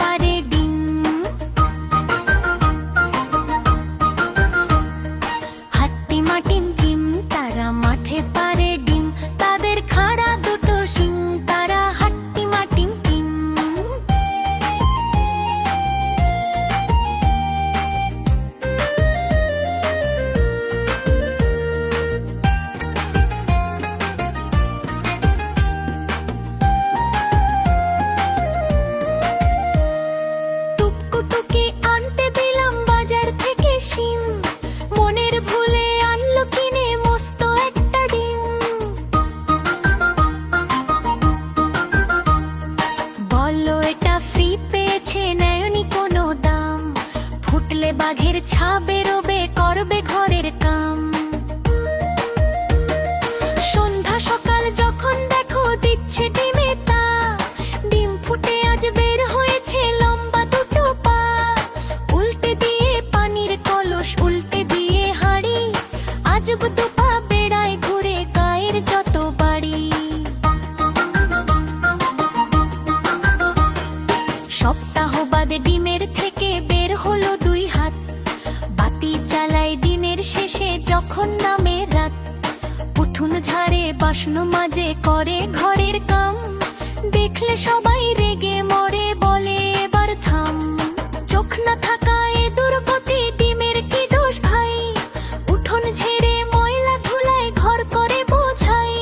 পারে ডিম। হাট্টি মাটিম টিম তারা মাঠে পারে ডিম, তাদের খাড়া দুটো শিং, তারা হাট্টি মাটিম টিম। টুকটুকি আনতে দিলাম বাজার থেকে শিম, মনের ভুলে আনলো কিনে মস্ত একটা ডিম। বলো এটা ফ্রি পেয়েছে, নেয়নি কোনো দাম, ফুটলে বাঘের ছা বেরোবে, করবে ঘরের কাম। সন্ধ্যা সকাল যখন দেখো দিচ্ছে ডিমে তা, ডিম ফুটে আজ বের হয়েছে লম্বা দুটো পা। উল্টে দিয়ে পানির কলস, উল্টে দিয়ে হাঁড়ি, আজব দুপা বেড়ায় ঘুরে গায়ের যত বাড়ি। সপ্তাহ বাদে ডিমের থেকে বের হলো দুই হাত, বাতি জ্বালায় দিনের শেষে যখন নামে রাত। উঠুন ঝাড়ে বাসন মাজে করে ঘরের কাম, দেখলে সবাই রেগে মরে বলে এবার থাম। চোখ না থাকা এ দুর্গতি, ডিমের কি দোষ ভাই? উঠোন ঝেড়ে ময়লা ধুলায় ঘর করে বোঝাই,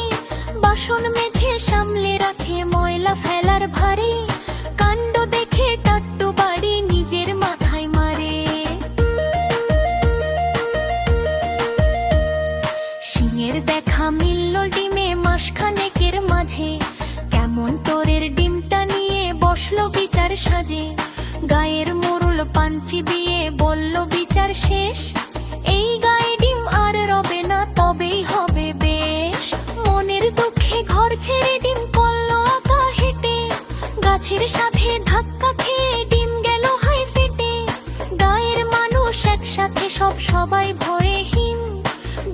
বাসন মেঝে সামলে রাখে ময়লা ফেলার ভারে। কাণ্ড দেখে টাট্টু বাড়ি নিজের মাথায় মারে। শিঙের দেখা মিলল ডিমে মাসখানেকের মাঝে, কেমন তোরের ডিমটা নিয়ে বসলো বিচার সাজে। গায়ের মোড়ল পাঞ্চি বিয়ে বলল বিচার শেষ, এই গায়ে ডিম আর রবে না, তবেই হবে বেশ। মনের দুঃখে ঘর ছেড়ে ডিম করলো আঁকা হেঁটে, গাছের সাথে ধাক্কা খেয়ে ডিম গেল হাই ফেটে। গায়ের মানুষ একসাথে সবাই ভয়ে হিম,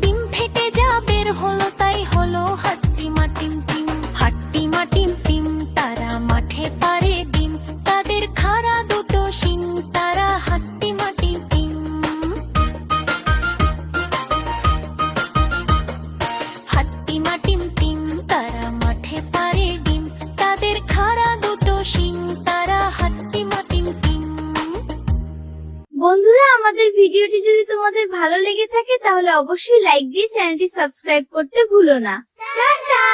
ডিম ফেটে যা বের হলো তাই হলো হাট্টি মাটিম টিম। হাট্টি মাটিম টিম তারা মাঠে পারে ডিম, তাদের খাড়া দুটো শিং, তারা হাট্টি মাটিম টিম। হাট্টি মাটিম টিম তারা মাঠে পারে ডিম, তাদের খাড়া দুটো শিং, তারা হাট্টি মাটিম টিম। বন্ধুরা, আমাদের ভিডিওটি যদি তোমাদের ভালো লেগে থাকে তাহলে অবশ্যই লাইক দিয়ে চ্যানেলটি সাবস্ক্রাইব করতে ভুলো না। টাটা।